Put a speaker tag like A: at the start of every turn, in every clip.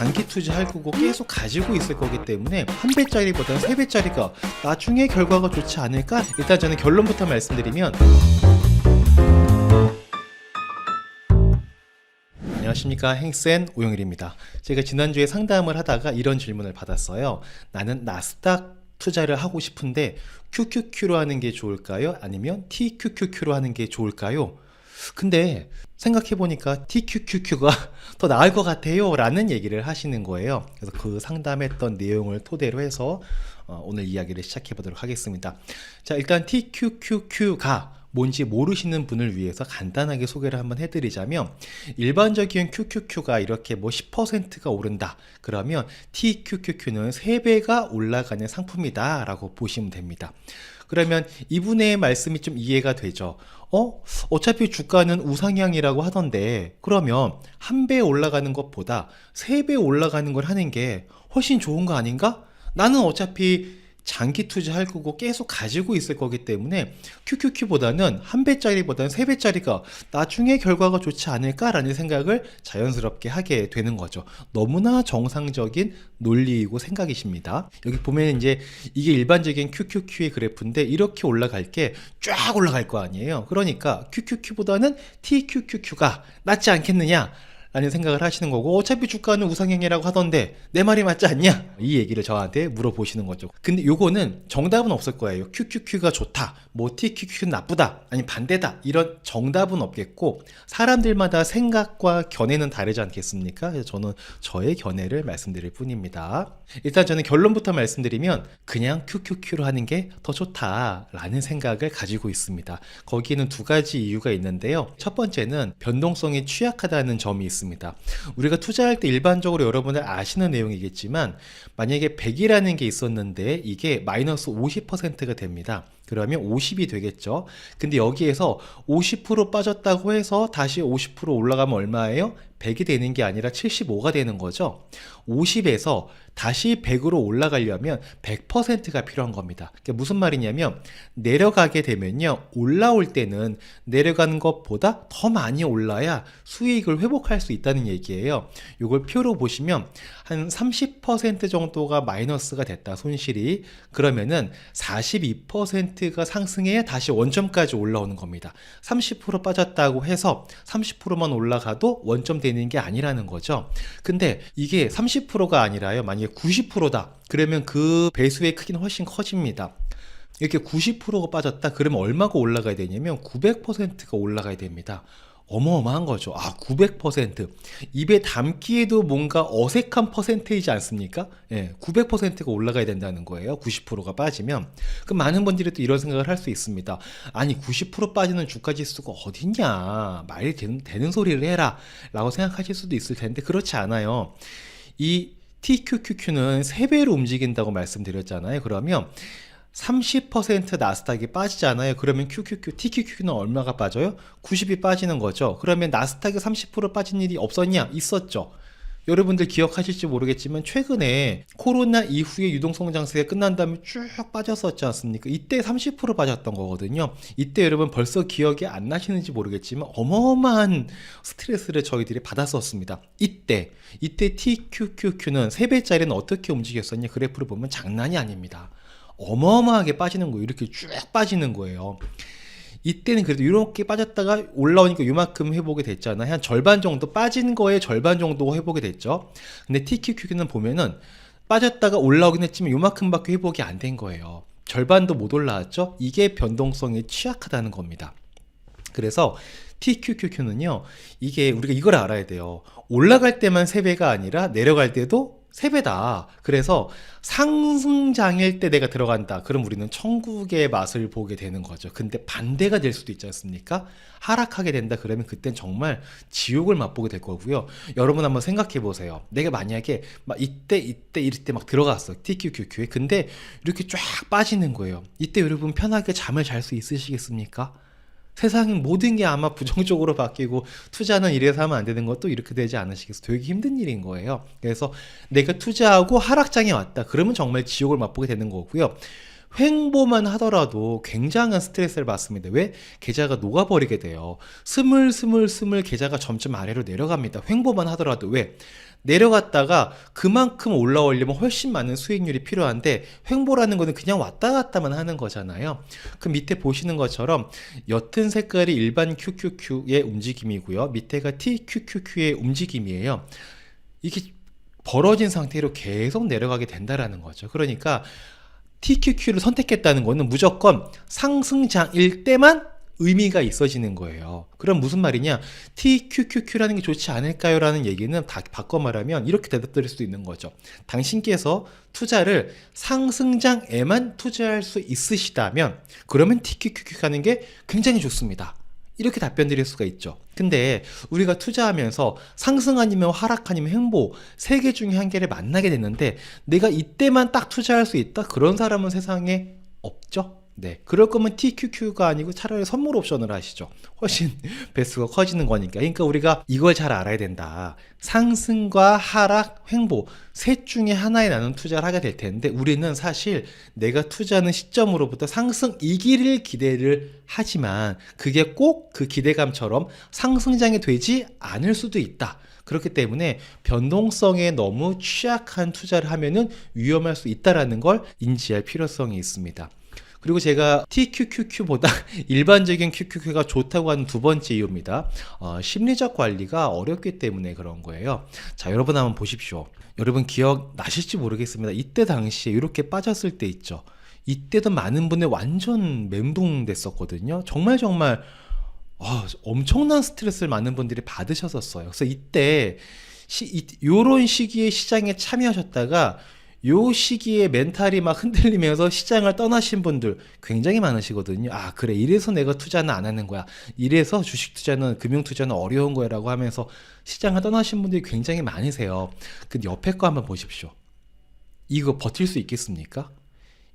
A: 장기 투자할 거고 계속 가지고 있을 거기 때문에 한 배짜리보다는 세 배짜리가 나중에 결과가 좋지 않을까? 일단 저는 결론부터 말씀드리면, 안녕하십니까, 행센 오영일입니다. 제가 지난주에 상담을 하다가 이런 질문을 받았어요. 나는 나스닥 투자를 하고 싶은데 QQQ로 하는 게 좋을까요? 아니면 TQQQ로 하는 게 좋을까요? 근데 생각해보니까 TQQQ가 더 나을 것 같아요 라는 얘기를 하시는 거예요. 그래서 그 상담했던 내용을 토대로 해서 오늘 이야기를 시작해 보도록 하겠습니다. 자, 일단 TQQQ가 뭔지 모르시는 분을 위해서 간단하게 소개를 한번 해드리자면, 일반적인 QQQ가 이렇게 뭐 10%가 오른다 그러면 TQQQ는 3배가 올라가는 상품이다 라고 보시면 됩니다. 그러면 이분의 말씀이 좀 이해가 되죠. 어차피 주가는 우상향이라고 하던데 그러면 1배 올라가는 것보다 3배 올라가는 걸 하는 게 훨씬 좋은 거 아닌가? 나는 어차피 장기 투자할 거고 계속 가지고 있을 거기 때문에 QQQ보다는 한 배짜리보다는 세 배짜리가 나중에 결과가 좋지 않을까라는 생각을 자연스럽게 하게 되는 거죠. 너무나 정상적인 논리이고 생각이십니다. 여기 보면 이제 이게 일반적인 QQQ의 그래프인데 이렇게 올라갈 게 쫙 올라갈 거 아니에요. 그러니까 QQQ보다는 TQQQ가 낫지 않겠느냐 라는 생각을 하시는 거고, 어차피 주가는 우상향이라고 하던데 내 말이 맞지 않냐? 이 얘기를 저한테 물어보시는 거죠. 근데 요거는 정답은 없을 거예요. QQQ가 좋다, 뭐 TQQ는 나쁘다, 아니 반대다, 이런 정답은 없겠고 사람들마다 생각과 견해는 다르지 않겠습니까? 그래서 저는 저의 견해를 말씀드릴 뿐입니다. 일단 저는 결론부터 말씀드리면 그냥 QQQ로 하는 게 더 좋다라는 생각을 가지고 있습니다. 거기에는 두 가지 이유가 있는데요. 첫 번째는 변동성이 취약하다는 점이 있습니다. 우리가 투자할 때 일반적으로 여러분들 아시는 내용이겠지만, 만약에 100이라는 게 있었는데 이게 마이너스 50%가 됩니다. 그러면 50이 되겠죠. 근데 여기에서 50% 빠졌다고 해서 다시 50% 올라가면 얼마예요? 100이 되는 게 아니라 75가 되는 거죠. 50에서 다시 100으로 올라가려면 100%가 필요한 겁니다. 그게 무슨 말이냐면, 내려가게 되면요, 올라올 때는 내려가는 것보다 더 많이 올라야 수익을 회복할 수 있다는 얘기예요. 이걸 표로 보시면 한 30% 정도가 마이너스가 됐다, 손실이. 그러면은 42%가 상승해야 다시 원점까지 올라오는 겁니다. 30% 빠졌다고 해서 30%만 올라가도 원점 되는 게 아니라는 거죠. 근데 이게 30%가 아니라요, 만약에 90%다 그러면 그 배수의 크기는 훨씬 커집니다. 이렇게 90%가 빠졌다 그러면 얼마가 올라가야 되냐면 900%가 올라가야 됩니다. 어마어마한 거죠. 900%. 입에 담기에도 뭔가 어색한 퍼센테이지 않습니까? 900%가 올라가야 된다는 거예요. 90%가 빠지면. 그럼 많은 분들이 또 이런 생각을 할 수 있습니다. 아니 90% 빠지는 주가 지수가 어딨냐, 말이 되는 소리를 해라 라고 생각하실 수도 있을 텐데 그렇지 않아요. 이 TQQQ는 3배로 움직인다고 말씀드렸잖아요. 그러면 30% 나스닥이 빠지잖아요. 그러면 TQQQ는 얼마가 빠져요? 90이 빠지는 거죠. 그러면 나스닥이 30% 빠진 일이 없었냐? 있었죠. 여러분들 기억하실지 모르겠지만 최근에 코로나 이후에 유동성 장세가 끝난 다음에 쭉 빠졌었지 않습니까? 이때 30% 빠졌던 거거든요. 이때 여러분 벌써 기억이 안 나시는지 모르겠지만 어마어마한 스트레스를 저희들이 받았었습니다. 이때 TQQQ는 3배짜리는 어떻게 움직였었냐? 그래프를 보면 장난이 아닙니다. 어마어마하게 빠지는 거예요. 이렇게 쭉 빠지는 거예요. 이때는 그래도 이렇게 빠졌다가 올라오니까 요만큼 회복이 됐잖아요. 한 절반 정도, 빠진 거에 절반 정도 회복이 됐죠. 근데 TQQ는 보면은 빠졌다가 올라오긴 했지만 요만큼밖에 회복이 안 된 거예요. 절반도 못 올라왔죠. 이게 변동성이 취약하다는 겁니다. 그래서 TQQQ는요, 이게 우리가 이걸 알아야 돼요. 올라갈 때만 3배가 아니라 내려갈 때도 3배다. 그래서 상승장일 때 내가 들어간다. 그럼 우리는 천국의 맛을 보게 되는 거죠. 근데 반대가 될 수도 있지 않습니까? 하락하게 된다 그러면 그땐 정말 지옥을 맛보게 될 거고요. 여러분 한번 생각해 보세요. 내가 만약에 막 이때 이럴 때 막 들어갔어, TQQQ에. 근데 이렇게 쫙 빠지는 거예요. 이때 여러분 편하게 잠을 잘 수 있으시겠습니까? 세상의 모든 게 아마 부정적으로 바뀌고 투자는 이래서 하면 안 되는 것도 이렇게 되지 않으시겠어요? 되게 힘든 일인 거예요. 그래서 내가 투자하고 하락장에 왔다 그러면 정말 지옥을 맛보게 되는 거고요. 횡보만 하더라도 굉장한 스트레스를 받습니다. 왜? 계좌가 녹아버리게 돼요. 스물스물 계좌가 점점 아래로 내려갑니다. 횡보만 하더라도. 왜? 내려갔다가 그만큼 올라오려면 훨씬 많은 수익률이 필요한데 횡보라는 거는 그냥 왔다 갔다만 하는 거잖아요. 그 밑에 보시는 것처럼 옅은 색깔이 일반 QQQ의 움직임이고요. 밑에가 TQQQ의 움직임이에요. 이게 벌어진 상태로 계속 내려가게 된다라는 거죠. 그러니까 TQQ를 선택했다는 거는 무조건 상승장일 때만 의미가 있어지는 거예요. 그럼 무슨 말이냐? TQQQ라는 게 좋지 않을까요? 라는 얘기는 다 바꿔 말하면 이렇게 대답드릴 수도 있는 거죠. 당신께서 투자를 상승장에만 투자할 수 있으시다면 그러면 TQQQ 하는 게 굉장히 좋습니다. 이렇게 답변 드릴 수가 있죠. 근데 우리가 투자하면서 상승 아니면 하락 아니면 횡보 세 개 중에 한 개를 만나게 됐는데 내가 이때만 딱 투자할 수 있다? 그런 사람은 세상에 없죠. 네, 그럴 거면 TQQ가 아니고 차라리 선물 옵션을 하시죠. 훨씬 배수가 커지는 거니까. 그러니까 우리가 이걸 잘 알아야 된다. 상승과 하락, 횡보 셋 중에 하나에 나눈 투자를 하게 될 텐데 우리는 사실 내가 투자하는 시점으로부터 상승이기를 기대를 하지만 그게 꼭 그 기대감처럼 상승장이 되지 않을 수도 있다. 그렇기 때문에 변동성에 너무 취약한 투자를 하면은 위험할 수 있다는 걸 인지할 필요성이 있습니다. 그리고 제가 TQQQ보다 일반적인 QQQ가 좋다고 하는 두 번째 이유입니다. 심리적 관리가 어렵기 때문에 그런 거예요. 자, 여러분 한번 보십시오. 여러분 기억 나실지 모르겠습니다. 이때 당시에 이렇게 빠졌을 때 있죠. 이때도 많은 분들 완전 멘붕 됐었거든요. 정말 엄청난 스트레스를 많은 분들이 받으셨었어요. 그래서 이때 요런 시기에 시장에 참여하셨다가 요 시기에 멘탈이 막 흔들리면서 시장을 떠나신 분들 굉장히 많으시거든요. 아, 그래. 이래서 내가 투자는 안 하는 거야. 이래서 주식 투자는, 금융 투자는 어려운 거야. 라고 하면서 시장을 떠나신 분들이 굉장히 많으세요. 근데 옆에 거 한번 보십시오. 이거 버틸 수 있겠습니까?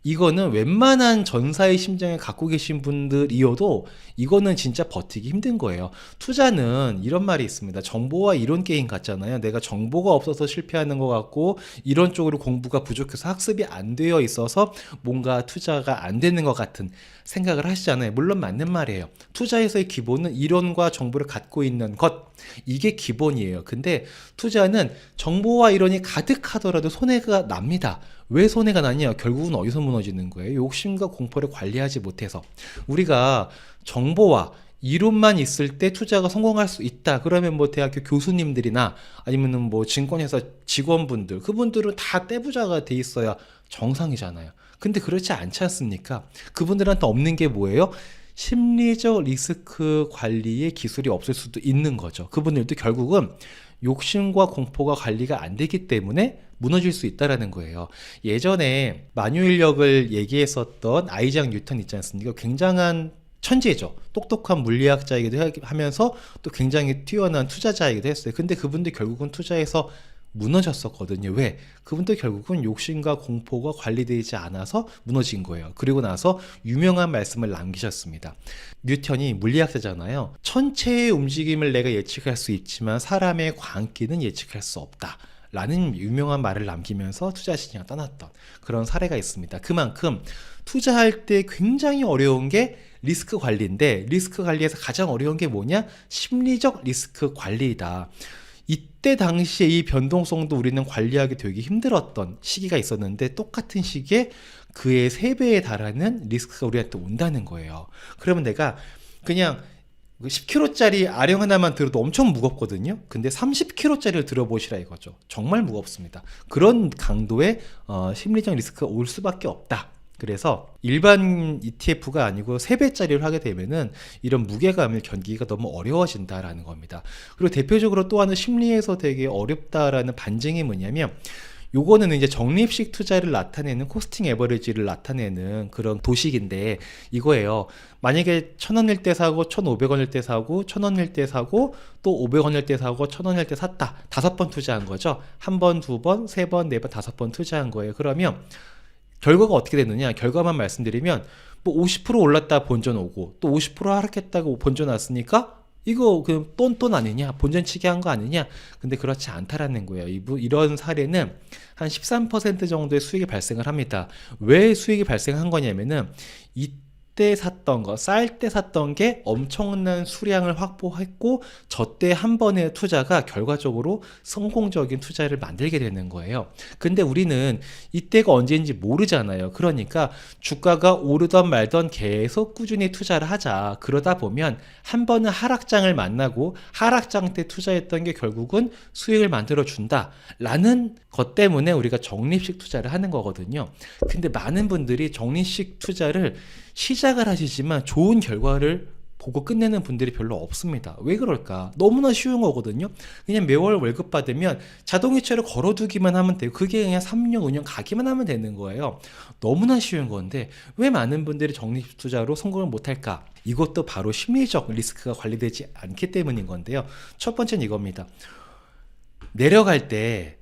A: 이거는 웬만한 전사의 심장을 갖고 계신 분들이어도 이거는 진짜 버티기 힘든 거예요. 투자는 이런 말이 있습니다. 정보와 이론 게임 같잖아요. 내가 정보가 없어서 실패하는 것 같고 이런 쪽으로 공부가 부족해서 학습이 안 되어 있어서 뭔가 투자가 안 되는 것 같은 생각을 하시잖아요. 물론 맞는 말이에요. 투자에서의 기본은 이론과 정보를 갖고 있는 것, 이게 기본이에요. 근데 투자는 정보와 이론이 가득하더라도 손해가 납니다. 왜 손해가 나냐? 결국은 어디서 무너지는 거예요? 욕심과 공포를 관리하지 못해서. 우리가 정보와 이론만 있을 때 투자가 성공할 수 있다. 그러면 뭐 대학교 교수님들이나 아니면은 뭐 증권회사 직원분들, 그분들은 다 떼부자가 돼 있어야 정상이잖아요. 근데 그렇지 않지 않습니까? 그분들한테 없는 게 뭐예요? 심리적 리스크 관리의 기술이 없을 수도 있는 거죠. 그분들도 결국은 욕심과 공포가 관리가 안 되기 때문에 무너질 수 있다라는 거예요. 예전에 만유인력을 얘기했었던 아이작 뉴턴 있지 않습니까? 굉장한 천재죠. 똑똑한 물리학자이기도 하면서 또 굉장히 뛰어난 투자자이기도 했어요. 근데 그분들 결국은 투자에서 무너졌었거든요. 왜? 그분들 결국은 욕심과 공포가 관리되지 않아서 무너진 거예요. 그리고 나서 유명한 말씀을 남기셨습니다. 뉴턴이 물리학자잖아요. 천체의 움직임을 내가 예측할 수 있지만 사람의 광기는 예측할 수 없다. 라는 유명한 말을 남기면서 투자 시장을 떠났던 그런 사례가 있습니다. 그만큼 투자할 때 굉장히 어려운 게 리스크 관리인데 리스크 관리에서 가장 어려운 게 뭐냐? 심리적 리스크 관리이다. 이때 당시에 이 변동성도 우리는 관리하기 되게 힘들었던 시기가 있었는데 똑같은 시기에 그의 3배에 달하는 리스크가 우리한테 온다는 거예요. 그러면 내가 그냥 10kg짜리 아령 하나만 들어도 엄청 무겁거든요. 근데 30kg짜리를 들어보시라 이거죠. 정말 무겁습니다. 그런 강도의 심리적 리스크가 올 수밖에 없다. 그래서 일반 ETF가 아니고 3배짜리를 하게 되면은 이런 무게감을 견디기가 너무 어려워진다라는 겁니다. 그리고 대표적으로 또 하나 심리에서 되게 어렵다라는 반증이 뭐냐면 요거는 이제 적립식 투자를 나타내는 코스팅 에버리지를 나타내는 그런 도식인데 이거예요. 만약에 1,000원일 때 사고 1,500원일 때 사고 1,000원일 때 사고 또 500원일 때 사고 1,000원일 때 샀다. 5번 투자한 거죠. 1번, 2번, 3번, 4번, 5번 투자한 거예요. 그러면 결과가 어떻게 됐느냐? 결과만 말씀드리면 뭐 50% 올랐다 본전 오고 또 50% 하락했다고 본전 왔으니까 이거 그 똔똔 아니냐? 본전치기 한 거 아니냐? 근데 그렇지 않다라는 거예요. 이런 사례는 한 13% 정도의 수익이 발생을 합니다. 왜 수익이 발생한 거냐면은 때 샀던 거, 쌀 때 샀던 게 엄청난 수량을 확보했고 저때 한 번의 투자가 결과적으로 성공적인 투자를 만들게 되는 거예요. 근데 우리는 이때가 언제인지 모르잖아요. 그러니까 주가가 오르던 말던 계속 꾸준히 투자를 하자. 그러다 보면 한 번은 하락장을 만나고 하락장 때 투자했던 게 결국은 수익을 만들어 준다 라는 것 때문에 우리가 적립식 투자를 하는 거거든요. 근데 많은 분들이 적립식 투자를 시작을 하시지만 좋은 결과를 보고 끝내는 분들이 별로 없습니다. 왜 그럴까? 너무나 쉬운 거거든요. 그냥 매월 월급 받으면 자동이체를 걸어두기만 하면 돼요. 그게 그냥 3년, 5년 가기만 하면 되는 거예요. 너무나 쉬운 건데 왜 많은 분들이 적립식 투자로 성공을 못할까? 이것도 바로 심리적 리스크가 관리되지 않기 때문인 건데요. 첫 번째는 이겁니다. 내려갈 때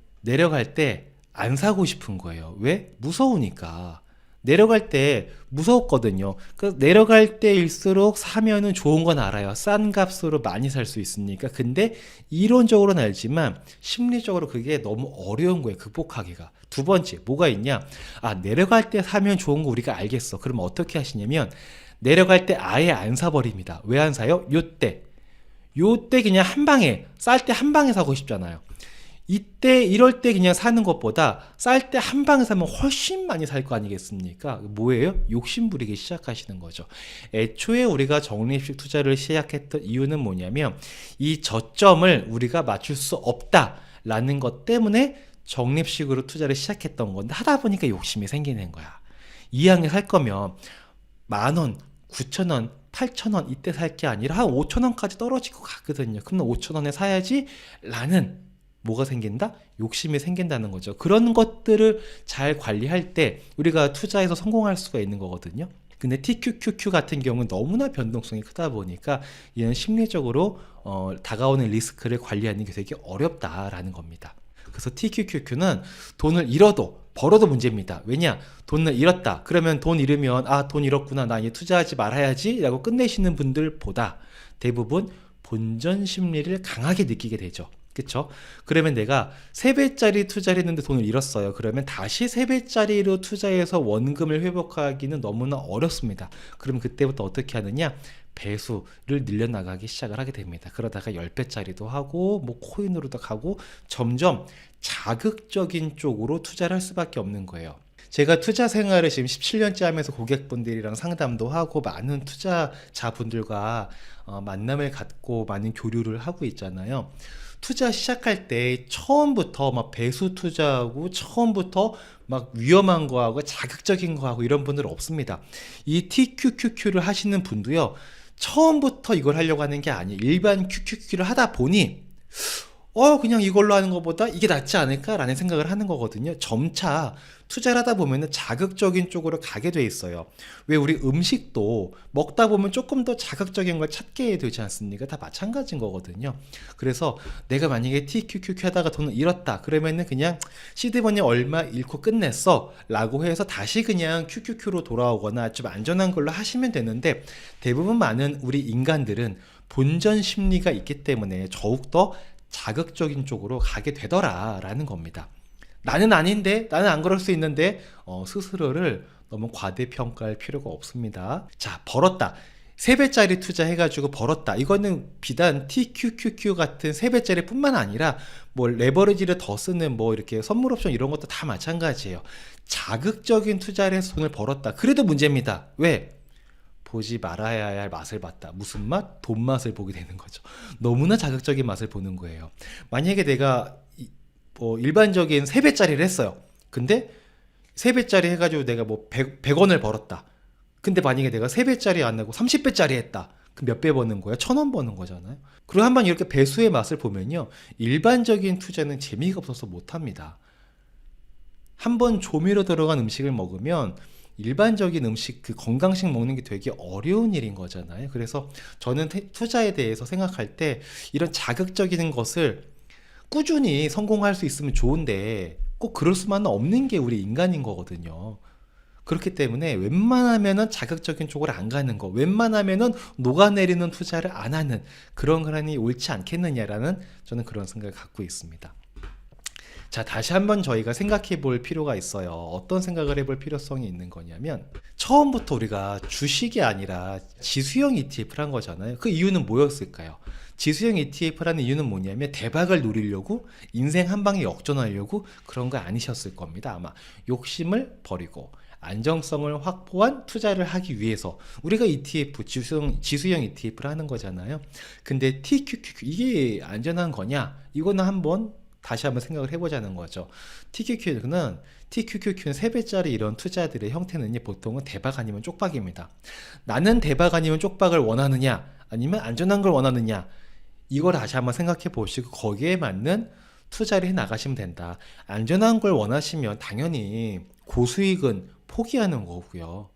A: 안 사고 싶은 거예요. 왜? 무서우니까. 내려갈 때 무서웠거든요. 그 내려갈 때일수록 사면은 좋은 건 알아요. 싼 값으로 많이 살 수 있으니까. 근데 이론적으로는 알지만 심리적으로 그게 너무 어려운 거예요. 극복하기가. 두 번째, 뭐가 있냐? 아, 내려갈 때 사면 좋은 거 우리가 알겠어. 그럼 어떻게 하시냐면 내려갈 때 아예 안 사버립니다. 왜 안 사요? 요때 그냥 한 방에, 쌀 때 한 방에 사고 싶잖아요. 이럴 때 그냥 사는 것보다 쌀 때 한 방에 사면 훨씬 많이 살 거 아니겠습니까? 뭐예요? 욕심 부리기 시작하시는 거죠. 애초에 우리가 적립식 투자를 시작했던 이유는 뭐냐면 이 저점을 우리가 맞출 수 없다라는 것 때문에 적립식으로 투자를 시작했던 건데 하다 보니까 욕심이 생기는 거야. 이왕에 살 거면 10,000원, 9,000원, 8,000원 이때 살 게 아니라 한 5,000원까지 떨어지고 가거든요. 그럼 5,000원에 사야지 라는 뭐가 생긴다? 욕심이 생긴다는 거죠. 그런 것들을 잘 관리할 때 우리가 투자에서 성공할 수가 있는 거거든요. 근데 TQQQ 같은 경우는 너무나 변동성이 크다 보니까 이런 심리적으로 다가오는 리스크를 관리하는 게 되게 어렵다라는 겁니다. 그래서 TQQQ는 돈을 잃어도 벌어도 문제입니다. 왜냐? 돈을 잃었다. 그러면 돈 잃으면 돈 잃었구나. 나 이제 투자하지 말아야지 라고 끝내시는 분들보다 대부분 본전 심리를 강하게 느끼게 되죠. 그쵸? 그러면 내가 3배짜리 투자를 했는데 돈을 잃었어요. 그러면 다시 3배짜리로 투자해서 원금을 회복하기는 너무나 어렵습니다. 그럼 그때부터 어떻게 하느냐? 배수를 늘려나가기 시작을 하게 됩니다. 그러다가 10배짜리도 하고 뭐 코인으로도 가고 점점 자극적인 쪽으로 투자를 할 수밖에 없는 거예요. 제가 투자 생활을 지금 17년째 하면서 고객분들이랑 상담도 하고 많은 투자자분들과 만남을 갖고 많은 교류를 하고 있잖아요. 투자 시작할 때 처음부터 막 배수 투자하고 처음부터 막 위험한 거하고 자극적인 거하고 이런 분들 없습니다. 이 TQQQ를 하시는 분도요. 처음부터 이걸 하려고 하는 게 아니에요. 일반 QQQ를 하다 보니 그냥 이걸로 하는 것보다 이게 낫지 않을까라는 생각을 하는 거거든요. 점차 투자를 하다 보면은 자극적인 쪽으로 가게 돼 있어요. 왜 우리 음식도 먹다 보면 조금 더 자극적인 걸 찾게 되지 않습니까? 다 마찬가지인 거거든요. 그래서 내가 만약에 TQQQ 하다가 돈을 잃었다. 그러면은 그냥 시드머니 얼마 잃고 끝냈어. 라고 해서 다시 그냥 QQQ로 돌아오거나 좀 안전한 걸로 하시면 되는데 대부분 많은 우리 인간들은 본전 심리가 있기 때문에 더욱더 자극적인 쪽으로 가게 되더라라는 겁니다. 나는 아닌데, 나는 안 그럴 수 있는데 스스로를 너무 과대평가할 필요가 없습니다. 자, 벌었다. 3배짜리 투자해가지고 벌었다. 이거는 비단 TQQQ 같은 3배짜리 뿐만 아니라 뭐 레버리지를 더 쓰는 뭐 이렇게 선물 옵션 이런 것도 다 마찬가지예요. 자극적인 투자를 해서 돈을 벌었다. 그래도 문제입니다. 왜? 보지 말아야 할 맛을 봤다. 무슨 맛? 돈 맛을 보게 되는 거죠. 너무나 자극적인 맛을 보는 거예요. 만약에 내가 일반적인 3배짜리를 했어요. 근데 3배짜리 해가지고 내가 뭐 100원을 벌었다. 근데 만약에 내가 3배짜리 안 내고 30배짜리 했다. 그럼 몇 배 버는 거야? 1,000원 버는 거잖아요. 그리고 한번 이렇게 배수의 맛을 보면요. 일반적인 투자는 재미가 없어서 못합니다. 한번 조미료 들어간 음식을 먹으면 일반적인 음식, 그 건강식 먹는 게 되게 어려운 일인 거잖아요. 그래서 저는 투자에 대해서 생각할 때 이런 자극적인 것을 꾸준히 성공할 수 있으면 좋은데 꼭 그럴 수만은 없는 게 우리 인간인 거거든요. 그렇기 때문에 웬만하면은 자극적인 쪽으로 안 가는 거, 웬만하면은 녹아내리는 투자를 안 하는 그런 거라니 옳지 않겠느냐라는 저는 그런 생각을 갖고 있습니다. 자, 다시 한번 저희가 생각해 볼 필요가 있어요. 어떤 생각을 해볼 필요성이 있는 거냐면, 처음부터 우리가 주식이 아니라 지수형 ETF를 한 거잖아요. 그 이유는 뭐였을까요? 지수형 ETF라는 이유는 뭐냐면 대박을 노리려고, 인생 한 방에 역전하려고 그런 거 아니셨을 겁니다. 아마 욕심을 버리고 안정성을 확보한 투자를 하기 위해서 우리가 ETF, 지수형 ETF를 하는 거잖아요. 근데 TQQQ, 이게 안전한 거냐? 이거는 다시 한번 생각을 해보자는 거죠. TQQQ는 3배짜리 이런 투자들의 형태는 보통은 대박 아니면 쪽박입니다. 나는 대박 아니면 쪽박을 원하느냐, 아니면 안전한 걸 원하느냐, 이걸 다시 한번 생각해 보시고 거기에 맞는 투자를 해 나가시면 된다. 안전한 걸 원하시면 당연히 고수익은 포기하는 거고요.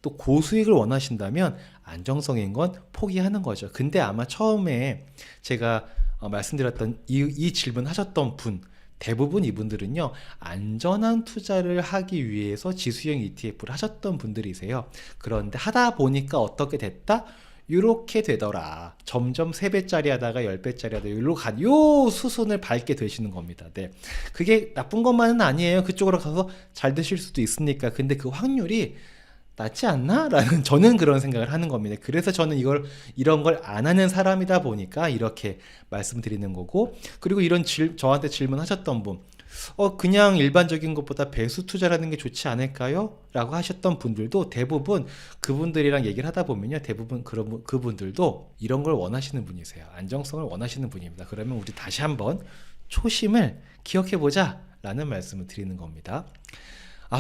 A: 또 고수익을 원하신다면 안정성인 건 포기하는 거죠. 근데 아마 처음에 제가 말씀드렸던 이 질문 하셨던 분, 대부분 이분들은요, 안전한 투자를 하기 위해서 지수형 ETF를 하셨던 분들이세요. 그런데 하다 보니까 어떻게 됐다? 이렇게 되더라. 점점 3배짜리 하다가 10배짜리 하다가 요 수순을 밟게 되시는 겁니다. 네. 그게 나쁜 것만은 아니에요. 그쪽으로 가서 잘 되실 수도 있으니까. 근데 그 확률이 낫지 않나? 라는 저는 그런 생각을 하는 겁니다. 그래서 저는 이런 걸 안 하는 사람이다 보니까 이렇게 말씀드리는 거고, 그리고 저한테 질문하셨던 분, 그냥 일반적인 것보다 배수 투자라는 게 좋지 않을까요? 라고 하셨던 분들도 대부분 그분들이랑 얘기를 하다 보면요, 대부분 그분들도 이런 걸 원하시는 분이세요. 안정성을 원하시는 분입니다. 그러면 우리 다시 한번 초심을 기억해보자 라는 말씀을 드리는 겁니다.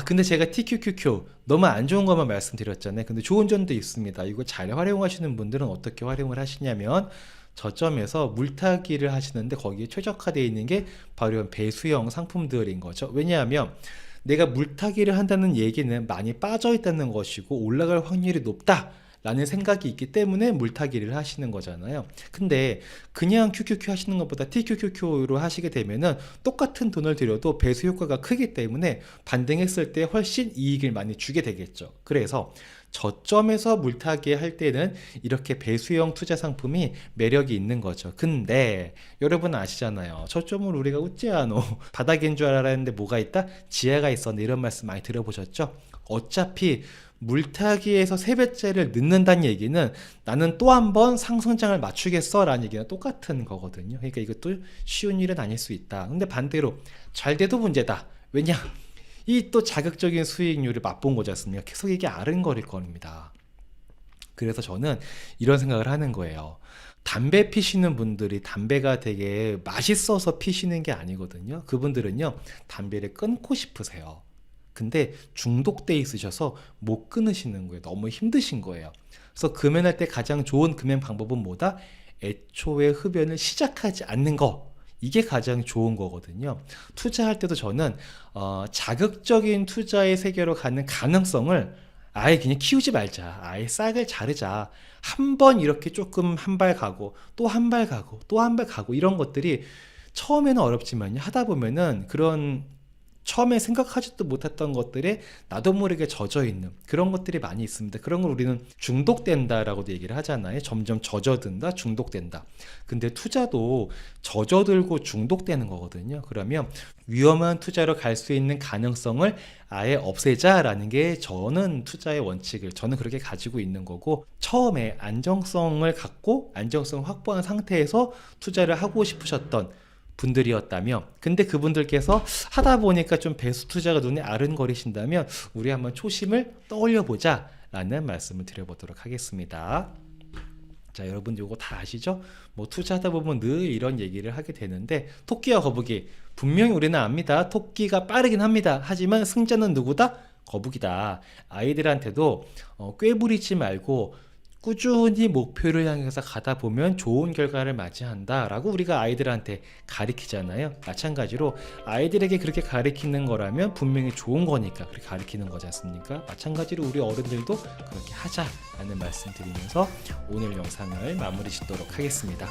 A: 근데 제가 TQQQ 너무 안 좋은 것만 말씀드렸잖아요. 근데 좋은 점도 있습니다. 이거 잘 활용하시는 분들은 어떻게 활용을 하시냐면, 저점에서 물타기를 하시는데 거기에 최적화되어 있는 게 바로 이런 배수형 상품들인 거죠. 왜냐하면 내가 물타기를 한다는 얘기는 많이 빠져 있다는 것이고 올라갈 확률이 높다 라는 생각이 있기 때문에 물타기를 하시는 거잖아요. 근데 그냥 QQQ 하시는 것보다 TQQQ로 하시게 되면은 똑같은 돈을 들여도 배수 효과가 크기 때문에 반등했을 때 훨씬 이익을 많이 주게 되겠죠. 그래서 저점에서 물타기 할 때는 이렇게 배수형 투자 상품이 매력이 있는 거죠. 근데 여러분 아시잖아요. 저점을 우리가 어찌하노, 바닥인 줄 알았는데 뭐가 있다? 지하가 있었네, 이런 말씀 많이 들어보셨죠? 어차피 물타기에서 3배째를 넣는다는 얘기는 나는 또 한 번 상승장을 맞추겠어 라는 얘기랑 똑같은 거거든요. 그러니까 이것도 쉬운 일은 아닐 수 있다. 근데 반대로 잘 돼도 문제다. 왜냐? 이 또 자극적인 수익률을 맛본 거지 않습니까? 계속 이게 아른거릴 겁니다. 그래서 저는 이런 생각을 하는 거예요. 담배 피시는 분들이 담배가 되게 맛있어서 피시는 게 아니거든요. 그분들은요, 담배를 끊고 싶으세요. 근데 중독돼 있으셔서 못 끊으시는 거예요. 너무 힘드신 거예요. 그래서 금연할 때 가장 좋은 금연 방법은 뭐다? 애초에 흡연을 시작하지 않는 거. 이게 가장 좋은 거거든요. 투자할 때도 저는 자극적인 투자의 세계로 가는 가능성을 아예 그냥 키우지 말자. 아예 싹을 자르자. 한 번 이렇게 조금 한 발 가고 또 한 발 가고 또 한 발 가고, 이런 것들이 처음에는 어렵지만요, 하다 보면은 그런 처음에 생각하지도 못했던 것들에 나도 모르게 젖어 있는 그런 것들이 많이 있습니다. 그런 걸 우리는 중독된다라고도 얘기를 하잖아요. 점점 젖어든다, 중독된다. 근데 투자도 젖어들고 중독되는 거거든요. 그러면 위험한 투자로 갈 수 있는 가능성을 아예 없애자라는 게 저는 투자의 원칙을 저는 그렇게 가지고 있는 거고, 처음에 안정성을 갖고 안정성 확보한 상태에서 투자를 하고 싶으셨던 분들이었다면, 근데 그분들께서 하다 보니까 좀 배수 투자가 눈에 아른거리신다면 우리 한번 초심을 떠올려 보자 라는 말씀을 드려보도록 하겠습니다. 자, 여러분 이거 다 아시죠? 뭐 투자하다 보면 늘 이런 얘기를 하게 되는데, 토끼와 거북이, 분명히 우리는 압니다. 토끼가 빠르긴 합니다. 하지만 승자는 누구다? 거북이다. 아이들한테도 꾀부리지 말고 꾸준히 목표를 향해서 가다 보면 좋은 결과를 맞이한다 라고 우리가 아이들한테 가르치잖아요. 마찬가지로 아이들에게 그렇게 가르치는 거라면 분명히 좋은 거니까 그렇게 가르치는 거지 않습니까? 마찬가지로 우리 어른들도 그렇게 하자라는 말씀 드리면서 오늘 영상을 마무리 짓도록 하겠습니다.